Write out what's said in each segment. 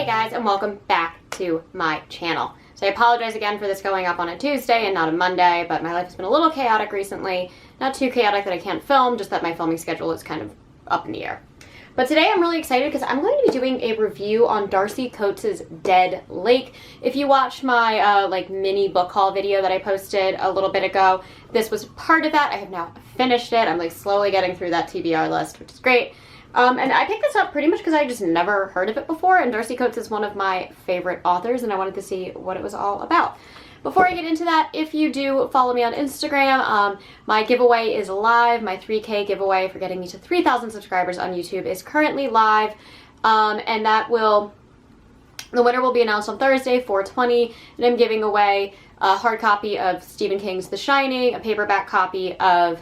guys, and welcome back to my channel. So I apologize again for this going up on a Tuesday and not a Monday, but my life has been a little chaotic recently. Not too chaotic that I can't film, just that my filming schedule is kind of up in the air. But today I'm really excited because I'm going to be doing a review on Darcy Coates' Dead Lake. If you watched my mini book haul video that I posted a little bit ago, this was part of that. I have now finished it. I'm slowly getting through that TBR list, which is great. And I picked this up pretty much because I just never heard of it before, and Darcy Coates is one of my favorite authors, and I wanted to see what it was all about. Before I get into that, if you do follow me on Instagram, my giveaway is live. My 3K giveaway for getting me to 3,000 subscribers on YouTube is currently live, and the winner will be announced on Thursday, 4/20, and I'm giving away a hard copy of Stephen King's The Shining, a paperback copy of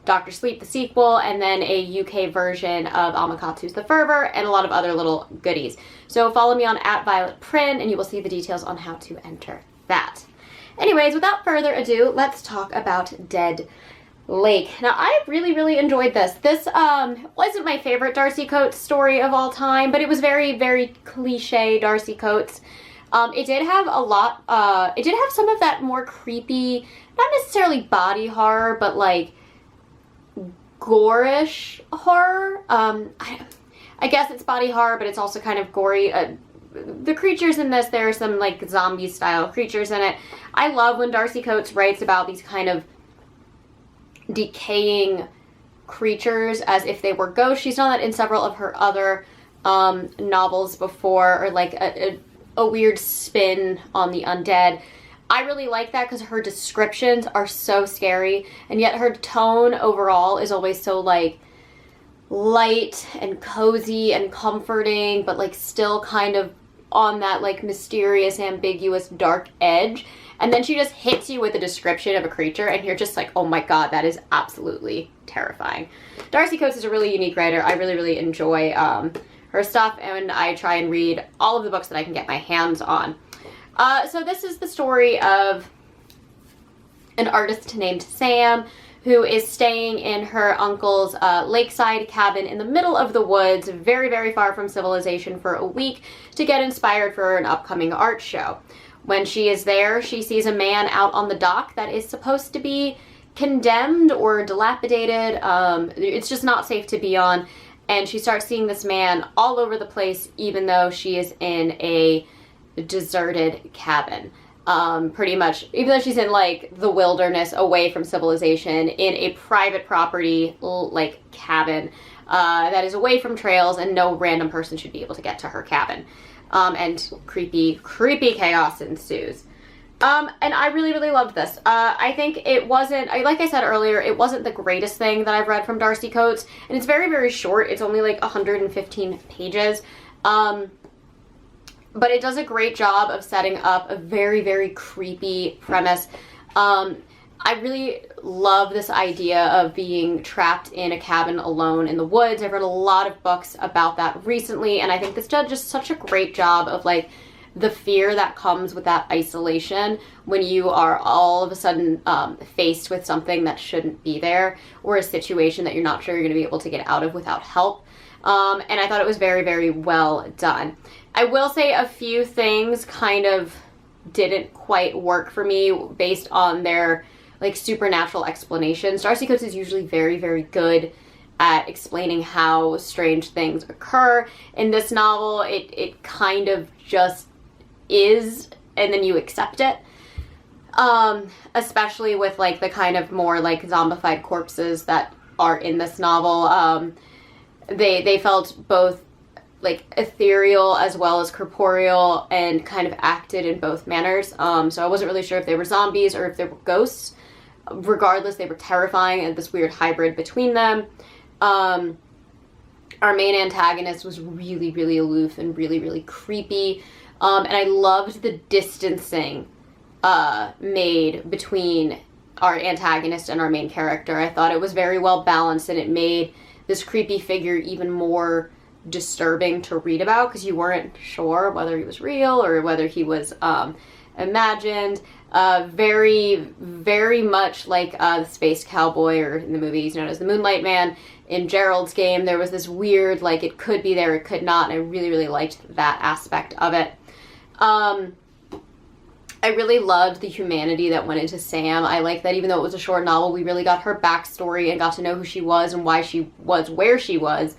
Dr. Sleep, the sequel, and then a UK version of Amakatsu's The Fervor, and a lot of other little goodies. So follow me on @VioletPrynne, and you will see the details on how to enter that. Anyways, without further ado, let's talk about Dead Lake. Now, I really enjoyed this. This wasn't my favorite Darcy Coates story of all time, but it was very cliche Darcy Coates. It did have a lot, it did have some of that more creepy, not necessarily body horror, but like gore-ish horror. I guess it's body horror, but it's also kind of gory. The creatures in this, there are some like zombie style creatures in it. I love when Darcy Coates writes about these kind of decaying creatures as if they were ghosts. She's done that in several of her other novels before, or like a weird spin on the undead. I really like that because her descriptions are so scary, and yet her tone overall is always so like light and cozy and comforting, but like still kind of on that like mysterious, ambiguous, dark edge. And then she just hits you with a description of a creature and you're just like, oh my god, that is absolutely terrifying. Darcy Coates is a really unique writer. I really enjoy her stuff, and I try and read all of the books that I can get my hands on. So this is the story of an artist named Sam who is staying in her uncle's lakeside cabin in the middle of the woods, very far from civilization, for a week to get inspired for an upcoming art show. When she is there, she sees a man out on the dock that is supposed to be condemned or dilapidated. It's just not safe to be on, and she starts seeing this man all over the place, even though she is in a deserted cabin. Pretty much, even though she's in like the wilderness away from civilization, in a private property like cabin that is away from trails, and no random person should be able to get to her cabin. And creepy chaos ensues. And I really loved this. I think it wasn't, like I said earlier, it wasn't the greatest thing that I've read from Darcy Coates, and it's very short. It's only like 115 pages. But it does a great job of setting up a very creepy premise. I really love this idea of being trapped in a cabin alone in the woods. I've read a lot of books about that recently, and I think this does just such a great job of like the fear that comes with that isolation when you are all of a sudden faced with something that shouldn't be there, or a situation that you're not sure you're going to be able to get out of without help. And I thought it was very well done. I will say a few things kind of didn't quite work for me based on their like supernatural explanations. Darcy Coates is usually very good at explaining how strange things occur. In this novel, it kind of just is, and then you accept it. Especially with like the kind of more like zombified corpses that are in this novel. They felt both like ethereal as well as corporeal, and kind of acted in both manners. So I wasn't really sure if they were zombies or if they were ghosts. Regardless, they were terrifying, and this weird hybrid between them. Our main antagonist was really aloof and really creepy. And I loved the distancing made between our antagonist and our main character. I thought it was very well balanced, and it made this creepy figure even more disturbing to read about, because you weren't sure whether he was real or whether he was imagined. Very, very much like the space cowboy, or in the movie he's known as the Moonlight Man. In Gerald's Game, there was this weird, like, it could be there, it could not, and I really, really liked that aspect of it. I really loved the humanity that went into Sam. I like that even though it was a short novel, we really got her backstory and got to know who she was and why she was where she was.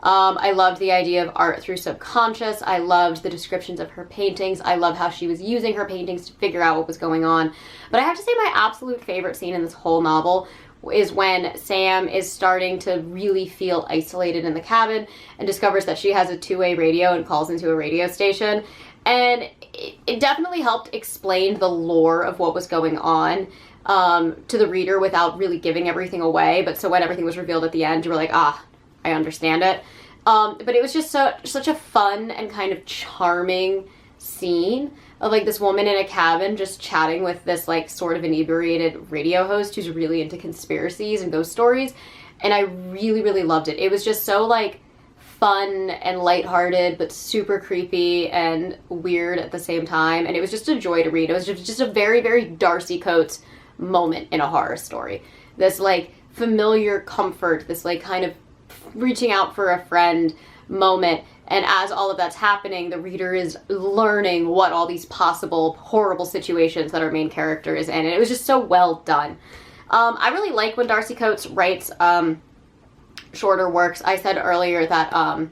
I loved the idea of art through subconscious. I loved the descriptions of her paintings. I love how she was using her paintings to figure out what was going on. But I have to say my absolute favorite scene in this whole novel is when Sam is starting to really feel isolated in the cabin and discovers that she has a two-way radio and calls into a radio station. And it definitely helped explain the lore of what was going on to the reader without really giving everything away. But so when everything was revealed at the end, you were like, ah, I understand it. But it was just such a fun and kind of charming scene of like this woman in a cabin just chatting with this like sort of inebriated radio host who's really into conspiracies and ghost stories. And I really, really loved it. It was just so like fun and lighthearted, but super creepy and weird at the same time. And it was just a joy to read. It was just a very, very Darcy Coates moment in a horror story. This like familiar comfort, this like kind of reaching out for a friend moment. And as all of that's happening, the reader is learning what all these possible horrible situations that our main character is in. And it was just so well done. I really like when Darcy Coates writes shorter works. I said earlier that in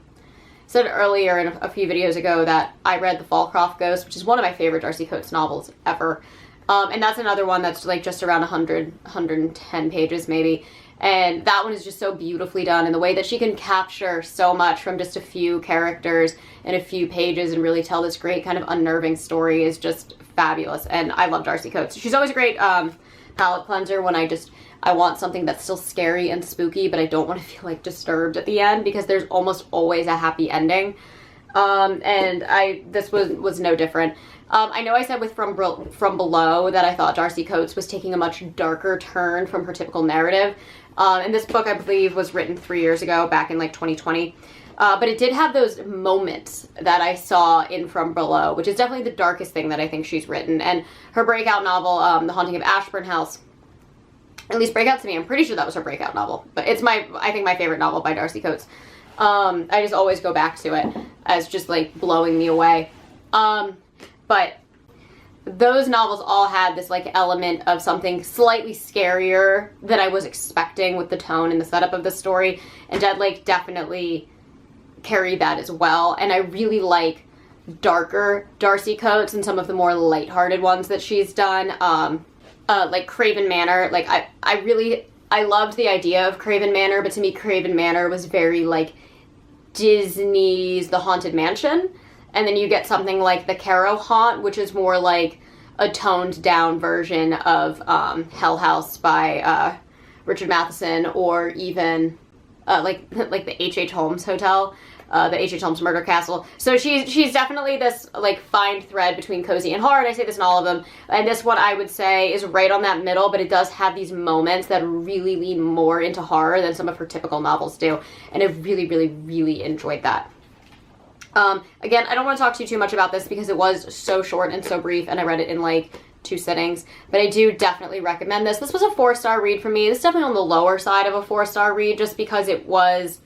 a few videos ago that I read The Fallcroft Ghost, which is one of my favorite Darcy Coates novels ever. And that's another one that's like just around 110 pages maybe. And that one is just so beautifully done, and the way that she can capture so much from just a few characters and a few pages and really tell this great kind of unnerving story is just fabulous. And I love Darcy Coates. She's always a great palette cleanser when I want something that's still scary and spooky, but I don't want to feel like disturbed at the end, because there's almost always a happy ending. And this was no different. I know I said with From Below that I thought Darcy Coates was taking a much darker turn from her typical narrative. And this book, I believe, was written 3 years ago, back in like 2020. But it did have those moments that I saw in From Below, which is definitely the darkest thing that I think she's written. And her breakout novel, The Haunting of Ashburn House, at least breakout to me, I'm pretty sure that was her breakout novel. But it's I think my favorite novel by Darcy Coates. I just always go back to it as just like blowing me away. But those novels all had this like element of something slightly scarier than I was expecting with the tone and the setup of the story. And Dead Lake definitely carried that as well. And I really like darker Darcy Coates and some of the more lighthearted ones that she's done. Like Craven Manor. Like I loved the idea of Craven Manor, but to me Craven Manor was very like Disney's The Haunted Mansion. And then you get something like The Caro Haunt, which is more like a toned down version of Hell House by Richard Matheson, or even like the H.H. Holmes Hotel, the H.H. Holmes Murder Castle. So she's definitely this like fine thread between cozy and horror, and I say this in all of them. And this one I would say is right on that middle, but it does have these moments that really lean more into horror than some of her typical novels do. And I really, really, really enjoyed that. Again, I don't want to talk to you too much about this because it was so short and so brief, and I read it in like 2 sittings, but I do definitely recommend this. This was a 4-star read for me. This is definitely on the lower side of a 4-star read, just because it was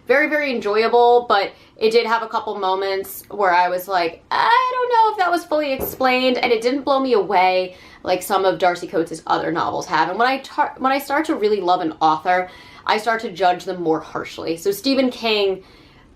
very, very enjoyable, but it did have a couple moments where I was like, I don't know if that was fully explained, and it didn't blow me away like some of Darcy Coates' other novels have. And when I start to really love an author, I start to judge them more harshly. So Stephen King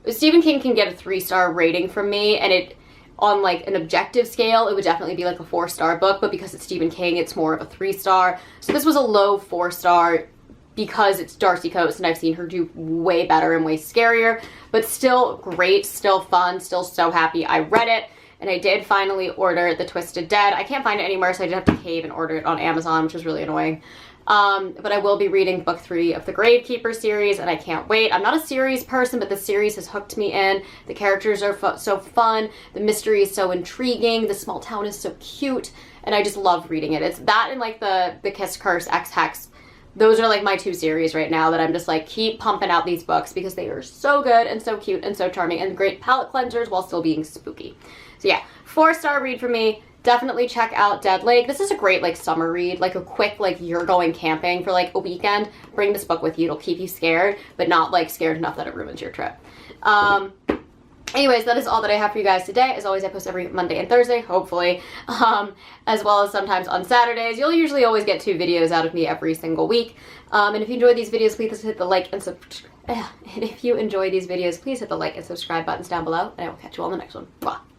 can get a 3-star rating from me, and it, on like an objective scale, it would definitely be like a 4-star book, but because it's Stephen King, it's more of a 3-star. So this was a low 4-star because it's Darcy Coates, and I've seen her do way better and way scarier, but still great, still fun, still so happy I read it. And I did finally order The Twisted Dead. I can't find it anywhere, so I did have to cave and order it on Amazon, which was really annoying. But I will be reading book 3 of the Gravekeeper series, and I can't wait. I'm not a series person, but the series has hooked me in. The characters are so fun. The mystery is so intriguing. The small town is so cute, and I just love reading it. It's that and like the Kiss Curse X Hex. Those are like my 2 series right now that I'm just like keep pumping out these books because they are so good and so cute and so charming and great palette cleansers while still being spooky. So yeah, 4-star read for me. definitely check out Dead Lake. This is a great like summer read, like a quick like you're going camping for like a weekend. Bring this book with you. It'll keep you scared, but not like scared enough that it ruins your trip. Anyways, that is all that I have for you guys today. As always, I post every Monday and Thursday, hopefully, as well as sometimes on Saturdays. You'll usually always get 2 videos out of me every single week. And if you enjoy these videos, please hit the like and subscribe. And if you enjoy these videos, please hit the like and subscribe buttons down below, and I will catch you all in the next one. Bye.